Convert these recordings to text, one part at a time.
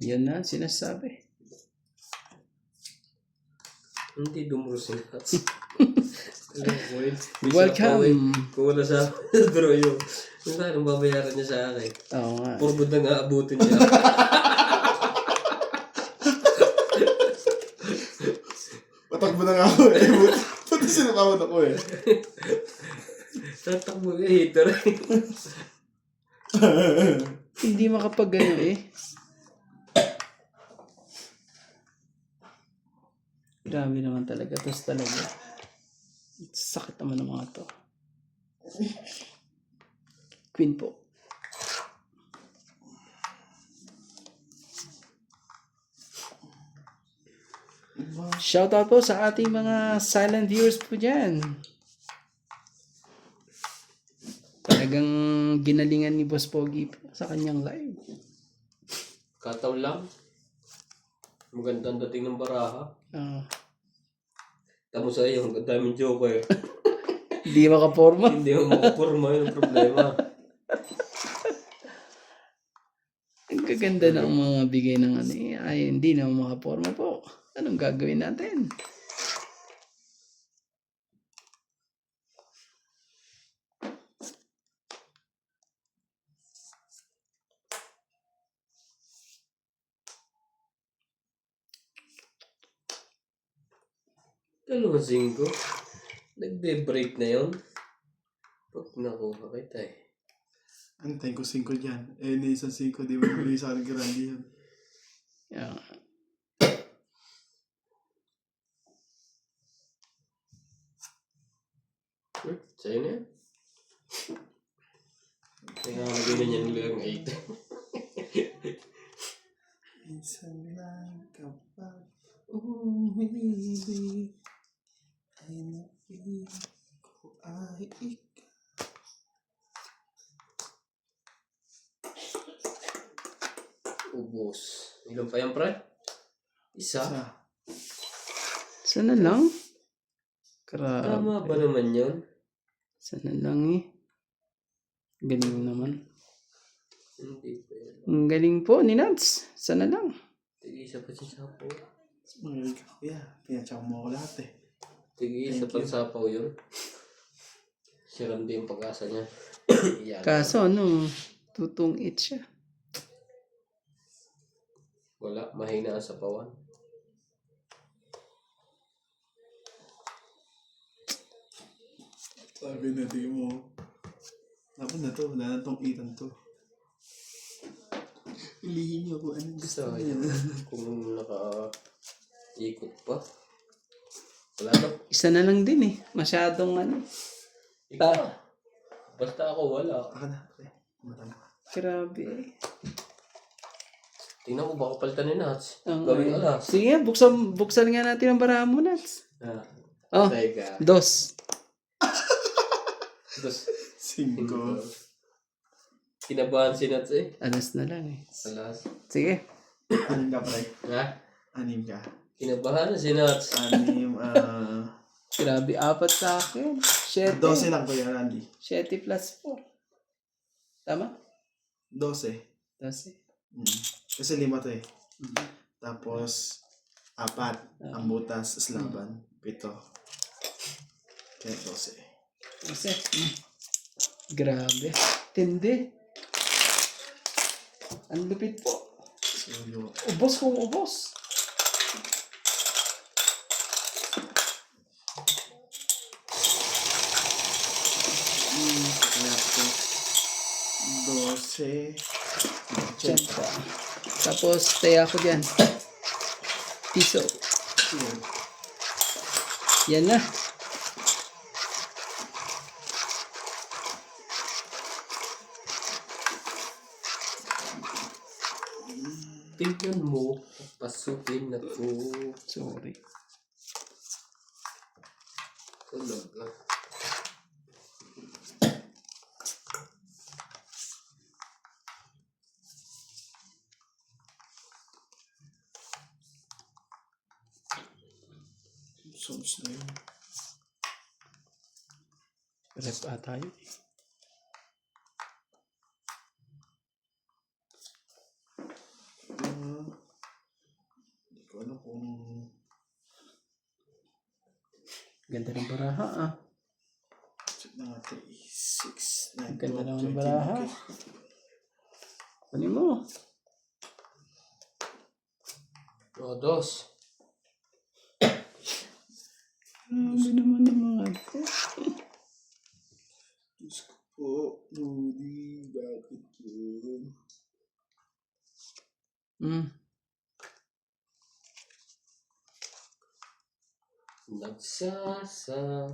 Yan na, sinasabi. Hindi dumuro si Nats. Welcome. Kung wala sa draw yung anong babayaran niya sa akin. Oo nga. Purbod na nga abutin niya. Patakbo na nga ako eh. Pati sinakawad ako eh. Tatakbo ka, hater. Hindi makapag-ano eh. Grabe naman talaga. Tapos talaga. Sakit naman ng mga to. Queen po. Shoutout po sa ating mga silent viewers po dyan. Talagang ginalingan ni Boss Pogi po sa kanyang live. Kataw lang. Magandang dating ng baraha. Tamo sa iyo, ang daming joker. Hindi makaporma. Hindi mo makapurma yung problema. Ang kaganda ng mga bigay ng ano eh. Ay, hindi na makaporma po. Anong gagawin natin? Dalawang 5. Nagbe-break na yun. Pag nakuha kita eh. Antayin ko 5 dyan. Eh, na isang 5, di ba bigay sa akin grande yun. Yeah. Sa'yo na yan. Kaya nagay na niyan lang 8. Minsan lang kapag umibig ay napili ko ay ikaw. Ubos. Ilan pa yan, pre? Isa. Sana lang. Grabe. Tama ba naman yun? Sana lang eh. Galing naman. Hindi pa yan. Ang galing po ni Nats. Sana lang. Tig-isa pa siya sapaw. Magaling ka kuya. Pinatsak mo ako lahat eh. Tig-isa pa sapaw yun. Siram din yung pag-asa niya. Yan. Kaso ano, tutungit siya. Wala. Mahina ang sapawan. Sabi na di mo. Ako na to. Wala na tong itan to. Ilihin niyo kung anong gusto niya. Kung naka-ikot pa. Wala na. Isa na lang din eh. Masyadong ano. Ikaw. Basta ako wala. Ako na. Okay. Matama. Grabe eh. Tingnan ko baka palitan ni Nats. Ang Gawin alas. Sige, buksan nga natin ang barahan mo, Nats. Oh, Teka. 2. Dos. 5. Kinabahan si Nats eh. Alas na lang eh. Alas. Sige. Anim ka pre. Ha? Anim ka. Kinabahan na si Nats. Anim, Grabe, 4 sa akin. 7. 12 lang kuya Randy. 7 plus 4. Tama? 12. 12. Kasi 5 to eh. Tapos, 4. Ang butas, slaban. 7. Kaya 12. Kasi, grabe. Tindi. Ang lupit po. So, yung... Ubos kung ubos. Kaya ito. 12. Tiyempo. Tapos, taya ko dyan. Piso. Yan na. Tingnan mo. Pasukin ako. Sorry. Talaga. Sauce na yun. Rep ata yun. Ganda ng baraha ah. Check na nga 3, 6, 9, Ganda 12, naman ng 13. baraha. Okay. Kunin mo. O, 2. Grabe naman ng mga ito. Diyos ko po, Rudy, bakit yun? Nagsasa.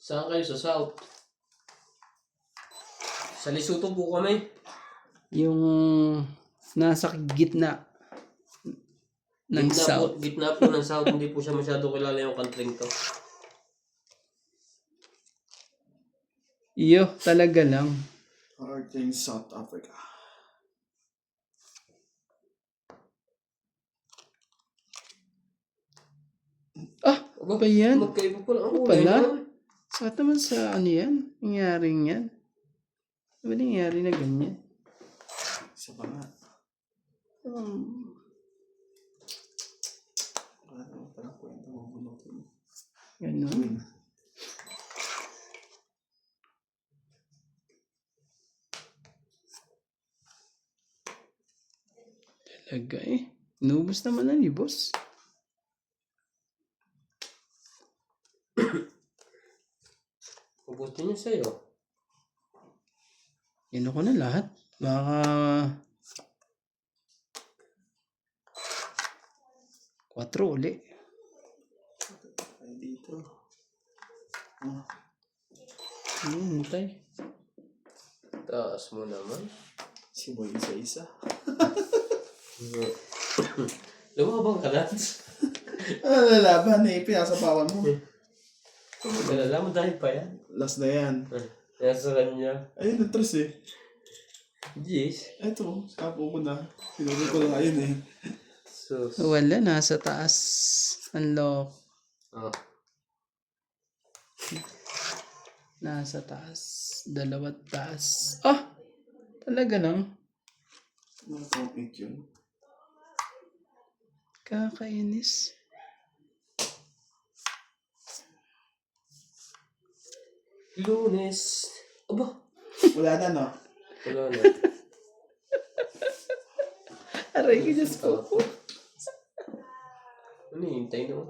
Saan kayo sa South? Sa Lesotho po kami. Yung nasa gitna ng south. Gitna po ng South. Hindi po siya masyado kilala yung country to. Iyo, talaga lang. Art in South Africa. Ah, Aba, ba yan? magkaiba pala. Ano pala? Sa naman sa ano yan? Nangyaring yan? Ano ba nangyari na ganyan? Isa pa nga. Wala naman pala kwenta mo bunutin. Ganun. Talaga eh. Inubos naman na ni boss. Ubutin niyo sa'yo. Ino ko na lahat. Baka 4 uli. Ay, dito. Hintay. Taas mo naman. Si Boy isa-isa. Lumabang ka, Lance. Ano lalaban eh, pinasapawan mo. Malala mo dahil pa yan. Last na yan. Nasa kanya. Ayun, natras eh. Yes. Eto, kapo ko na. Pinuli ko lang ayun eh. Sus. Wala, nasa taas. Ang lock. Oh. Nasa taas. 2 taas. Ah! Talaga lang. Mga topic yun. Kakainis. Lunes. Aba. Wala na no? Wala na. Aray ko, Diyos ko. Ano hintay no?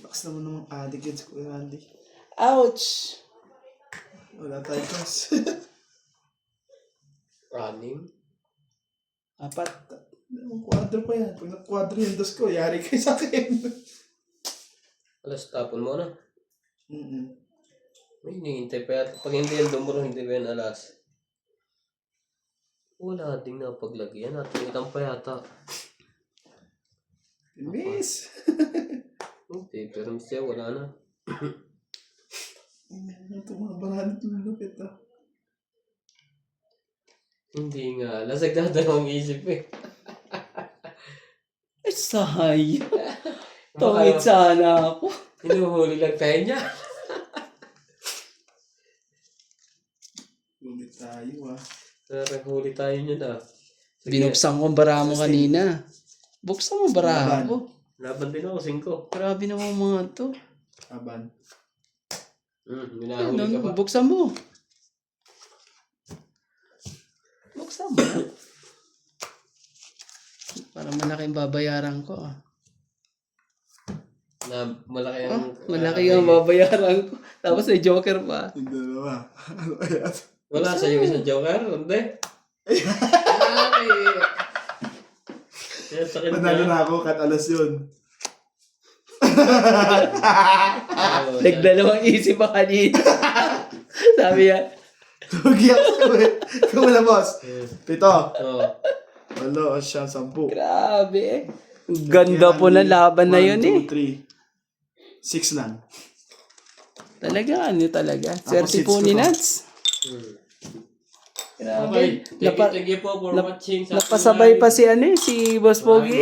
Lakas naman ng adik yan sa Kuya Randy. Ouch! Wala tayong class. 6. 4. Quadro pa yan. Pag nag-quadro yung dos ko, yari kayo sa akin. Alas tapon mo na. Mm-mm. May hinihintay pa yata. Pag hindi yan dumuro, hindi pa yan alas. Wala ding napaglagyan. Natingitan pa yata. Miss! Hindi, pero siya wala na. Ito mga baranit ng lupit ah. Hindi nga. Lasag dadalawang isip eh. Ay, sahay. Tungit sana ako. Hinuhuli lang tayo niya. Ulit tayo ah. Huli tayo niya na. Binuksan ko ang baraha mo kanina. Buksan mo baraha Laban. ko. Laban din ako, 5. Grabe naman mga to. Aban. Minahuli ka ba? Buksan mo. Buksan mo. Para malaking babayaran ko ah. Na malaki ang... Malaki ang babayaran ko. Tapos may joker pa. Yung dalawa. Ano kaya? Wala sa'yo isang joker? Hindi. Ay! Kaya sakit Manalo na. na ako, kat alas yun. Nagdalawang isip pa kanina. Sabi niya, Tugi ako eh. Kung wala boss. 7. Oo. 8, 10. grabe. Ganda po na laban na yun eh. 1, 2, 3. 6 lang. Talaga, ano talaga. Ako, Swerte sits po ko ni to. Nats. Okay. Grabe. Thank you po for watching. Napasabay pa si ano eh, si Boss Pogi.